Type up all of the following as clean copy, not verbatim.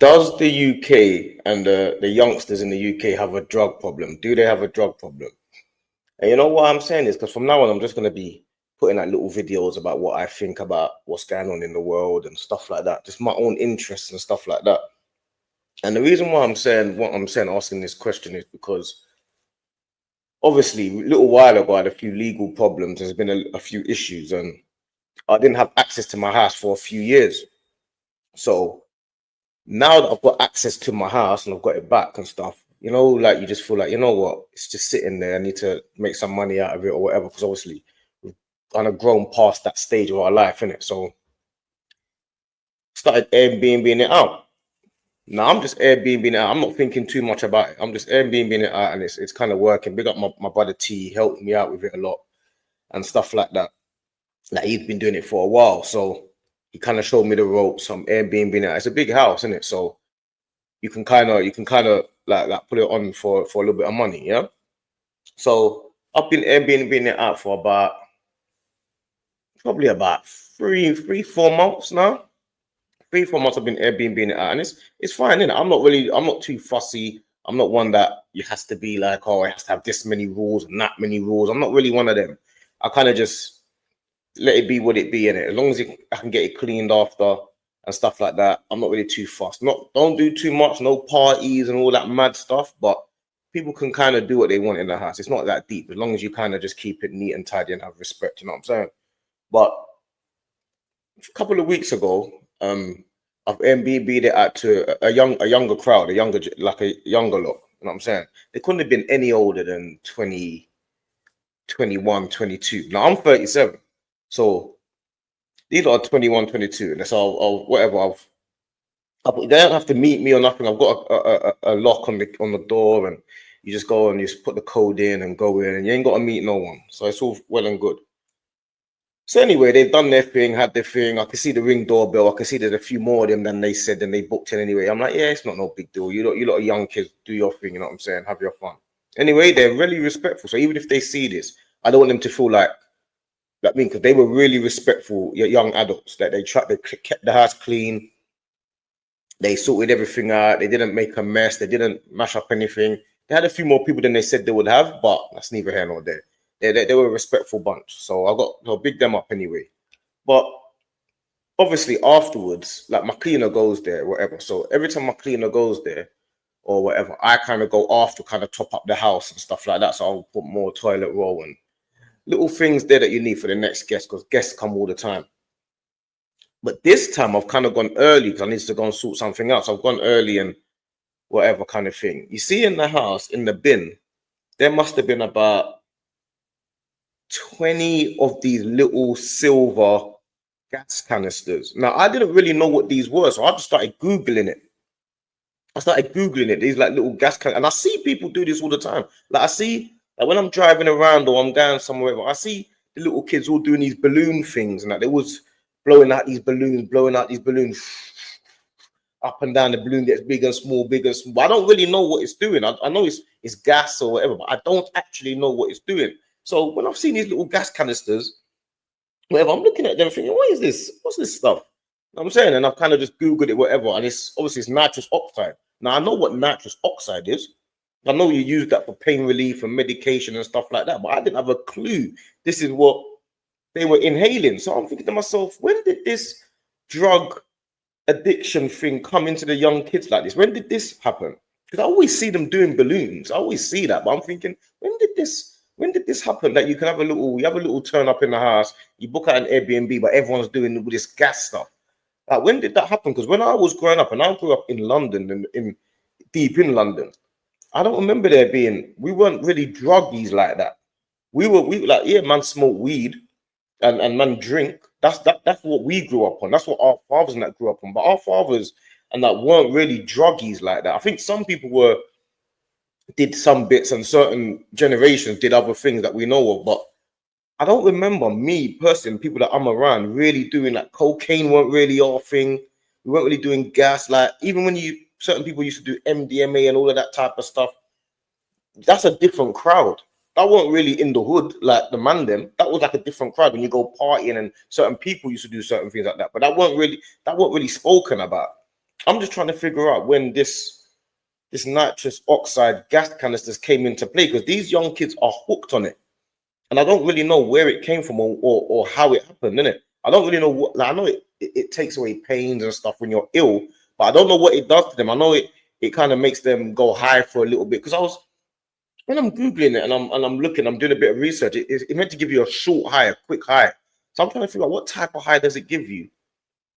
Does the UK and the youngsters in the UK have a drug problem? Do they have a drug problem? And you know what I'm saying is because from now on, I'm just going to be putting like little videos about what I think about what's going on in the world and stuff like that. Just my own interests and stuff like that. And the reason why I'm saying what I'm saying, asking this question is because obviously a little while ago I had a few legal problems. There's been a few issues and I didn't have access to my house for a few years. So now that I've got access to my house and I've got it back and stuff, like you just feel like, you know what, it's just sitting there. I need to make some money out of it or whatever, because obviously we've kind of grown past that stage of our life, innit? So started Airbnb it out. Now I'm just Airbnb it out. I'm not thinking too much about it. I'm just Airbnb it out, and it's kind of working. Big up my brother T, he helped me out with it a lot and stuff like that. Like he's been doing it for a while, so he kind of showed me the ropes. I'm Airbnb it out. It's a big house, isn't it? So you can kind of like put it on for a little bit of money, yeah. So I've been Airbnb it out for probably about 4 months now. 3 4 months I've been Airbnb it out, and it's fine, innit? I'm not too fussy. I'm not one that you has to be like, oh, it has to have this many rules and that many rules. I'm not really one of them. I kind of just let it be what it be in it. As long as I can get it cleaned after and stuff like that, I'm not really too fussed. Don't do too much, no parties and all that mad stuff, but people can kind of do what they want in the house. It's not that deep, as long as you kind of just keep it neat and tidy and have respect, you know what I'm saying? But a couple of weeks ago, I've Airbnb'd it out to a younger crowd, like a younger lot, you know what I'm saying? They couldn't have been any older than 20, 21, 22. Now I'm 37. So these are 21, 22, and so whatever. They don't have to meet me or nothing. I've got a lock on the door, and you just go and you just put the code in and go in, and you ain't got to meet no one. So it's all well and good. So anyway, they've done their thing, had their thing. I can see the ring doorbell. I can see there's a few more of them than they said, and they booked in anyway. I'm like, yeah, it's not no big deal. You lot of young kids, do your thing. You know what I'm saying? Have your fun. Anyway, they're really respectful. So even if they see this, I don't want them to feel like me, because they were really respectful, young adults. That they kept the house clean. They sorted everything out. They didn't make a mess. They didn't mash up anything. They had a few more people than they said they would have, but that's neither here nor there. They were a respectful bunch. So I'll big them up anyway. But obviously afterwards, like my cleaner goes there, whatever. So every time my cleaner goes there or whatever, I kind of go after, kind of top up the house and stuff like that. So I'll put more toilet roll and little things there that you need for the next guest, because guests come all the time. But this time I've kind of gone early because I need to go and sort something out. So I've gone early and whatever kind of thing. You see in the house, in the bin, there must have been about 20 of these little silver gas canisters. Now, I didn't really know what these were, so I just started Googling it. These like little gas canisters. And I see people do this all the time. Like I see, like when I'm driving around or I'm going somewhere, I see the little kids all doing these balloon things and that. They was blowing out these balloons, up and down. The balloon gets bigger and small, bigger and small. I don't really know what it's doing. I know it's gas or whatever, but I don't actually know what it's doing. So when I've seen these little gas canisters, whatever, I'm looking at them thinking, what is this? What's this stuff? You know what I'm saying? And I've kind of just Googled it, whatever. And it's obviously it's nitrous oxide. Now I know what nitrous oxide is. I know you use that for pain relief and medication and stuff like that, but I didn't have a clue this is what they were inhaling. So I'm thinking to myself, when did this drug addiction thing come into the young kids like this? When did this happen? Because I always see them doing balloons. I always see that, but I'm thinking, when did this happen? That you have a little turn up in the house, you book out an Airbnb, but everyone's doing all this gas stuff. Like, when did that happen? Because when I was growing up, and I grew up in London, in deep in London, I don't remember we weren't really druggies like that. We like, yeah, man, smoke weed and man drink. That's what we grew up on. That's what our fathers and that grew up on. But our fathers and that weren't really druggies like that. I think some people did some bits, and certain generations did other things that we know of. But I don't remember me personally, people that I'm around, really doing like cocaine weren't really our thing. We weren't really doing gas. Like even when certain people used to do MDMA and all of that type of stuff, that's a different crowd. That wasn't really in the hood like the man them. That was like a different crowd when you go partying, and certain people used to do certain things like that. But that weren't really spoken about. I'm just trying to figure out when this nitrous oxide gas canisters came into play, because these young kids are hooked on it. And I don't really know where it came from, or how it happened, innit? I don't really know what, like, I know it takes away pains and stuff when you're ill, but I don't know what it does to them. I know it kind of makes them go high for a little bit. Because when I'm Googling it and I'm looking, I'm doing a bit of research, it meant to give you a short high, a quick high. So I'm trying to figure out what type of high does it give you?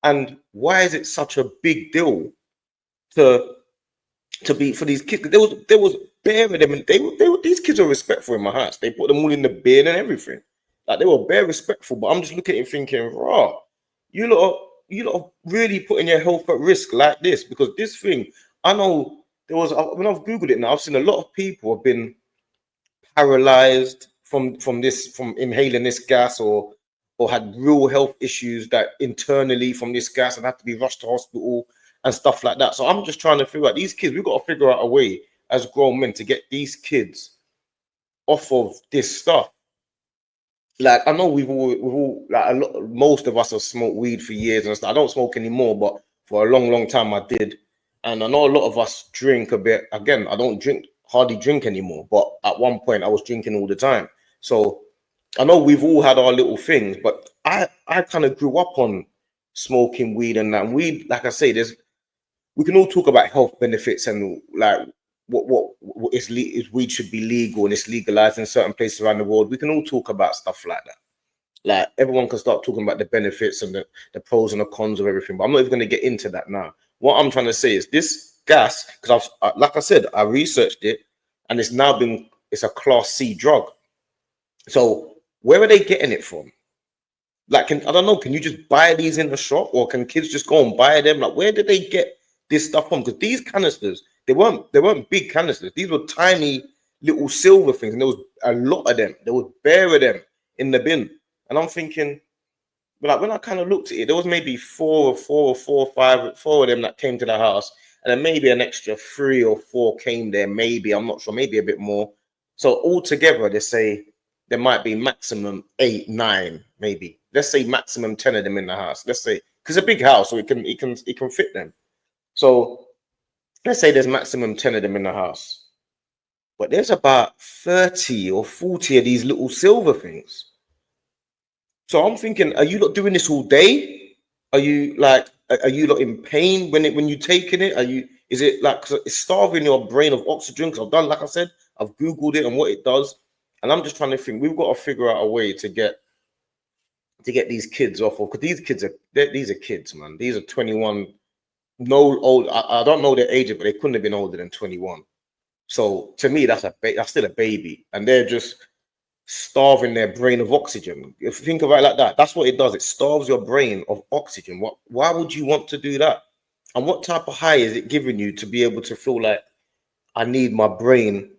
And why is it such a big deal to be for these kids? There was bare of them, and they were these kids are respectful in my house. They put them all in the bin and everything. Like, they were bare respectful, but I'm just looking at it thinking, raw, you lot are really putting your health at risk like this. Because this thing, I know there was, when I've Googled it now, I've seen a lot of people have been paralyzed from inhaling this gas, or had real health issues that internally from this gas and had to be rushed to hospital and stuff like that. So I'm just trying to figure out these kids. We've got to figure out a way as grown men to get these kids off of this stuff. Like, I know we've all like, most of us have smoked weed for years and stuff. I don't smoke anymore, but for a long time I did. And I know a lot of us drink a bit. Again, I don't hardly drink anymore, but at one point I was drinking all the time. So I know we've all had our little things, but I kind of grew up on smoking weed and that. And weed, like I say, we can all talk about health benefits and like what is weed should be legal and it's legalized in certain places around the world. We can all talk about stuff like that. Like, everyone can start talking about the benefits and the pros and the cons of everything. But I'm not even going to get into that now. What I'm trying to say is this gas, because like I said, I researched it, and it's a class C drug. So where are they getting it from? Like, I don't know, can you just buy these in the shop, or can kids just go and buy them? Like, where did they get this stuff from? Because these canisters, they weren't big canisters. These were tiny little silver things, and there was a lot of them. There was bare of them in the bin. And I'm thinking, but like, when I kind of looked at it, there was maybe four or five, four of them that came to the house, and then maybe an extra 3 or 4 came there. Maybe, I'm not sure, maybe a bit more. So altogether, they say there might be maximum 8, 9, maybe. Let's say maximum 10 of them in the house. Let's say, because it's a big house, so it can fit them. So let's say there's maximum 10 of them in the house, but there's about 30 or 40 of these little silver things. So I'm thinking, are you not doing this all day? Are you not in pain when you taking it? Is it like, 'cause it's starving your brain of oxygen? Because I've done, like I said, I've Googled it and what it does. And I'm just trying to think, we've got to figure out a way to get these kids off of, because these are kids, man. These are 21, no old. I don't know their age, but they couldn't have been older than 21. So to me, that's still a baby, and they're just starving their brain of oxygen. If you think about it like that, that's what it does. It starves your brain of oxygen. Why would you want to do that? And what type of high is it giving you to be able to feel like, I need my brain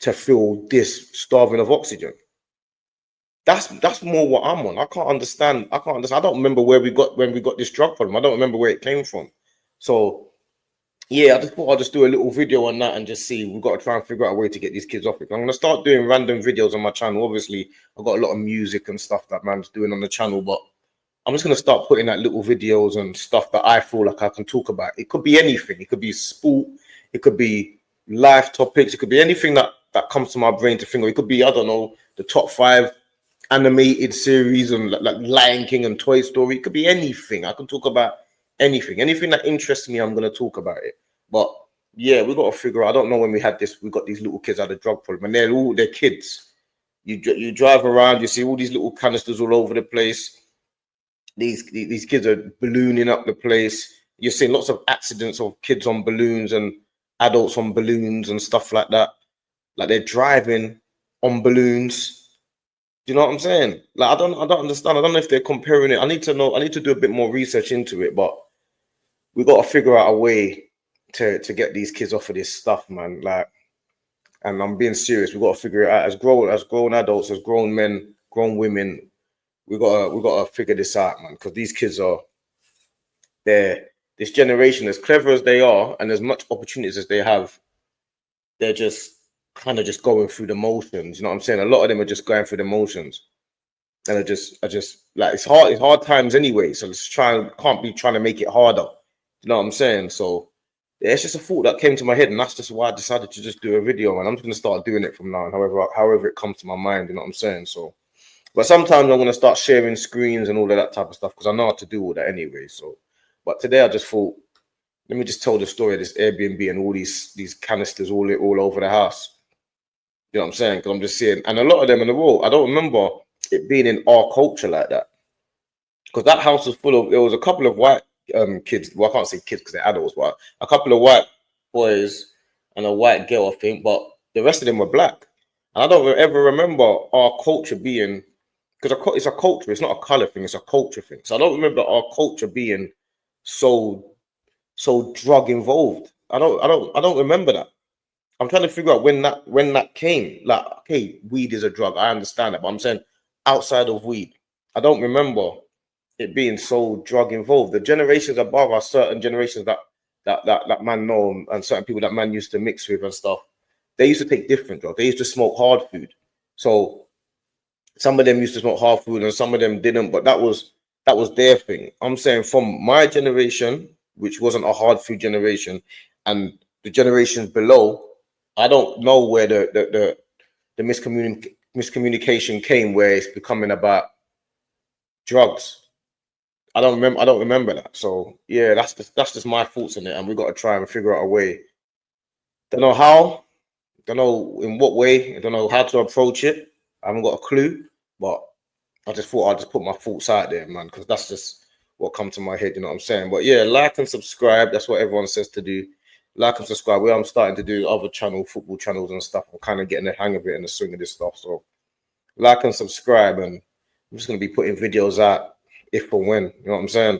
to feel this starving of oxygen? That's more what I'm on. I can't understand. I don't remember when we got this drug problem. I don't remember where it came from. So yeah, I just thought I'll just do a little video on that and just see. We've got to try and figure out a way to get these kids off it. I'm gonna start doing random videos on my channel. Obviously, I've got a lot of music and stuff that man's doing on the channel, but I'm just gonna start putting out little videos and stuff that I feel like I can talk about. It could be anything. It could be sport. It could be life topics. It could be anything that comes to my brain to think of. It could be, I don't know, the top 5 animated series and like Lion King and Toy Story. It could be anything. I can talk about anything that interests me. I'm going to talk about it. But yeah, we got to figure out. I don't know when we got these little kids had a drug problem, and they're kids. You drive around, you see all these little canisters all over the place. These kids are ballooning up the place. You're seeing lots of accidents of kids on balloons and adults on balloons and stuff like that. Like, they're driving on balloons. Do you know what I'm saying? Like, I don't understand. I don't know if they're comparing it. I need to know. I need to do a bit more research into it. But we got to figure out a way to get these kids off of this stuff, man. Like, and I'm being serious. We got to figure it out as grown adults, as grown men, grown women. We gotta figure this out, man. Because these kids this generation, as clever as they are, and as much opportunities as they have, they're just kind of just going through the motions. You know what I'm saying? A lot of them are just going through the motions, and I just like, it's hard times anyway. So can't be trying to make it harder. You know what I'm saying? So yeah, it's just a thought that came to my head, and that's just why I decided to just do a video, and I'm just gonna start doing it from now on, however it comes to my mind. You know what I'm saying? So, but sometimes I'm gonna start sharing screens and all of that type of stuff because I know how to do all that anyway. So, but today I just thought, let me just tell the story of this Airbnb and all these canisters all over the house. You know what I'm saying? Because I'm just seeing, and a lot of them in the world, I don't remember it being in our culture like that. Because that house was full of, there was a couple of white kids. Well, I can't say kids because they're adults, but a couple of white boys and a white girl, I think. But the rest of them were black. And I don't ever remember our culture being, because it's a culture. It's not a color thing. It's a culture thing. So I don't remember our culture being so drug involved. I don't remember that. I'm trying to figure out when that came. Like, okay, weed is a drug. I understand that, but I'm saying outside of weed, I don't remember it being so drug involved. The generations above are certain generations that man know, and certain people that man used to mix with and stuff. They used to take different drugs. They used to smoke hard food. So some of them used to smoke hard food and some of them didn't, but that was their thing. I'm saying from my generation, which wasn't a hard food generation, and the generations below, I don't know where the miscommunication came, where it's becoming about drugs. I don't remember that. So yeah, that's just my thoughts on it, and we got to try and figure out a way. Don't know how, don't know in what way, I don't know how to approach it. I haven't got a clue, but I just thought I'd just put my thoughts out there, man, because that's just what come to my head. You know what I'm saying? But yeah, like and subscribe. That's what everyone says to do. Like and subscribe. Where I'm starting to do other football channels and stuff. I'm kind of getting the hang of it and the swing of this stuff. So like and subscribe, and I'm just gonna be putting videos out if or when. You know what I'm saying?